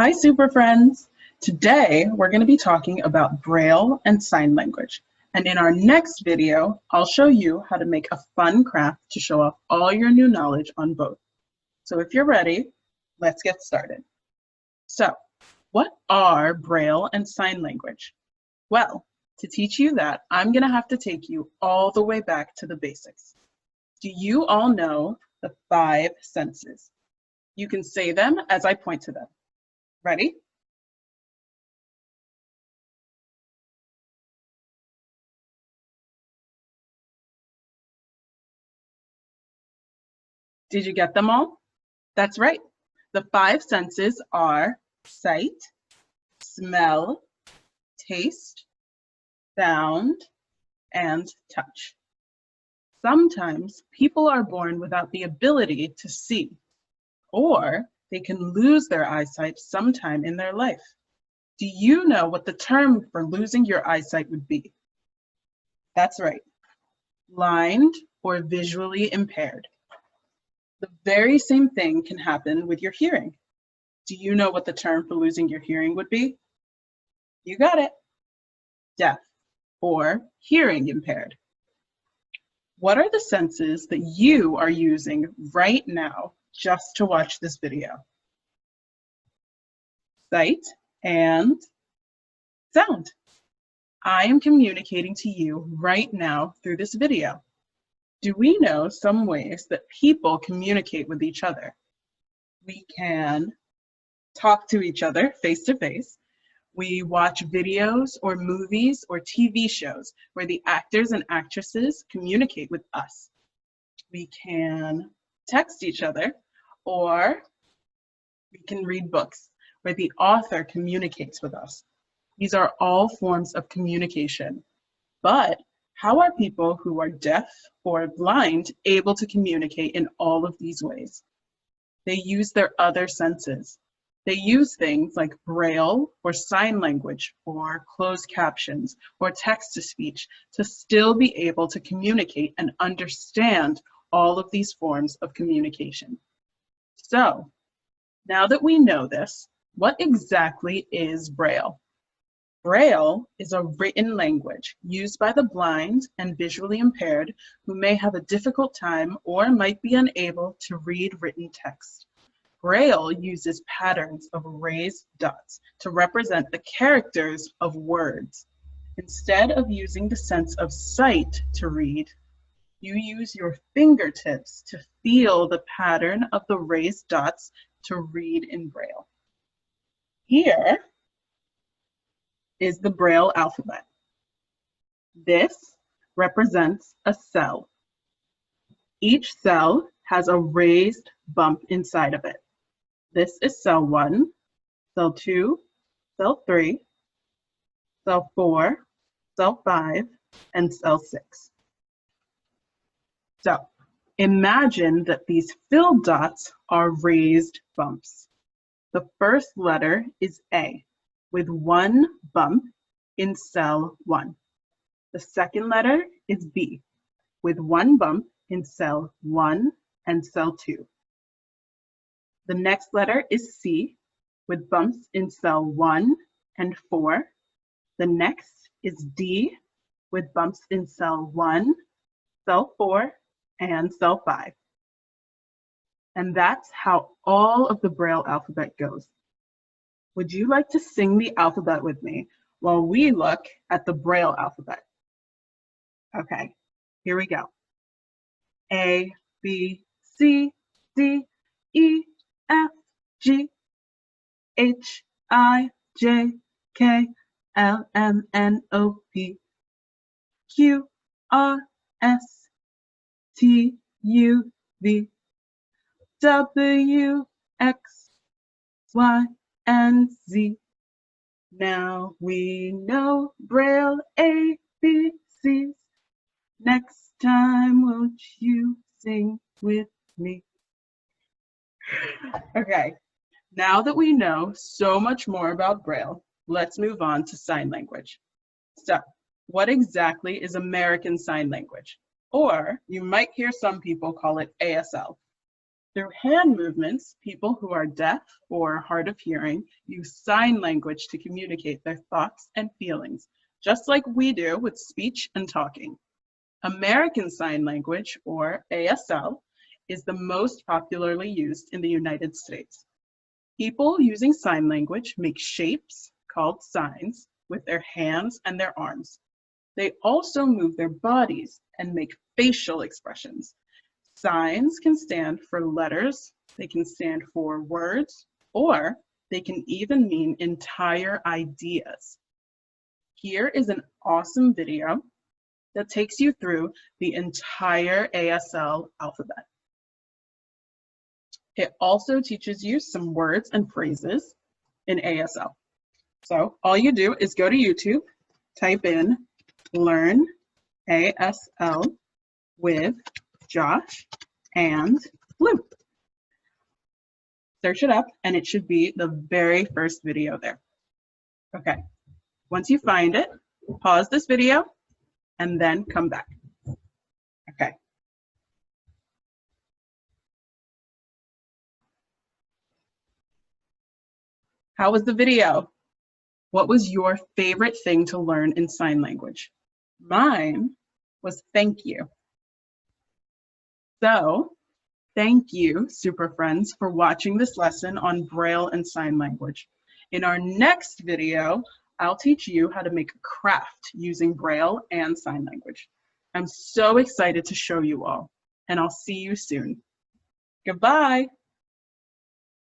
Hi, super friends. Today, we're going to be talking about Braille and sign language. And in our next video, I'll show you how to make a fun craft to show off all your new knowledge on both. So if you're ready, let's get started. So, what are Braille and sign language? Well, to teach you that, I'm going to have to take you all the way back to the basics. Do you all know the 5 senses? You can say them as I point to them. Ready? Did you get them all? That's right. The 5 senses are sight, smell, taste, sound, and touch. Sometimes people are born without the ability to see, or they can lose their eyesight sometime in their life. Do you know what the term for losing your eyesight would be? That's right, blind or visually impaired. The very same thing can happen with your hearing. Do you know what the term for losing your hearing would be? You got it, deaf or hearing impaired. What are the senses that you are using right now just to watch this video? Sight and sound. I am communicating to you right now through this video. Do we know some ways that people communicate with each other? We can talk to each other face to face. We watch videos or movies or TV shows where the actors and actresses communicate with us. We can text each other, or we can read books where the author communicates with us. These are all forms of communication. But how are people who are deaf or blind able to communicate in all of these ways? They use their other senses. They use things like Braille or sign language or closed captions or text-to-speech to still be able to communicate and understand all of these forms of communication. So, now that we know this, what exactly is Braille? Braille is a written language used by the blind and visually impaired who may have a difficult time or might be unable to read written text. Braille uses patterns of raised dots to represent the characters of words. Instead of using the sense of sight to read, you use your fingertips to feel the pattern of the raised dots to read in Braille. Here is the Braille alphabet. This represents a cell. Each cell has a raised bump inside of it. This is cell 1, cell 2, cell 3, cell 4, cell 5, and cell 6. So imagine that these filled dots are raised bumps. The first letter is A, with 1 bump in cell 1. The second letter is B, with 1 bump in cell 1 and cell 2. The next letter is C, with bumps in cell 1 and 4. The next is D, with bumps in cell 1, cell 4, and cell 5. And that's how all of the Braille alphabet goes. Would you like to sing the alphabet with me while we look at the Braille alphabet? Okay, here we go. A, B, C, D, E, F, G, H, I, J, K, L, M, N, O, P, Q, R, S, T, U, V, W, X, Y, and Z. Now we know Braille ABCs. Next time, won't you sing with me? Okay, now that we know so much more about Braille, let's move on to sign language. So, what exactly is American Sign Language? Or you might hear some people call it ASL. Through hand movements, people who are deaf or hard of hearing use sign language to communicate their thoughts and feelings, just like we do with speech and talking. American Sign Language, or ASL, is the most popularly used in the United States. People using sign language make shapes, called signs, with their hands and their arms. They also move their bodies and make facial expressions. Signs can stand for letters, they can stand for words, or they can even mean entire ideas. Here is an awesome video that takes you through the entire ASL alphabet. It also teaches you some words and phrases in ASL. So all you do is go to YouTube, type in Learn ASL with Josh and Blue. Search it up and it should be the very first video there. Okay, once you find it, pause this video and then come back. Okay. How was the video? What was your favorite thing to learn in sign language? Mine was thank you. So, thank you, Super Friends, for watching this lesson on Braille and sign language. In our next video, I'll teach you how to make a craft using Braille and sign language. I'm so excited to show you all, and I'll see you soon. Goodbye.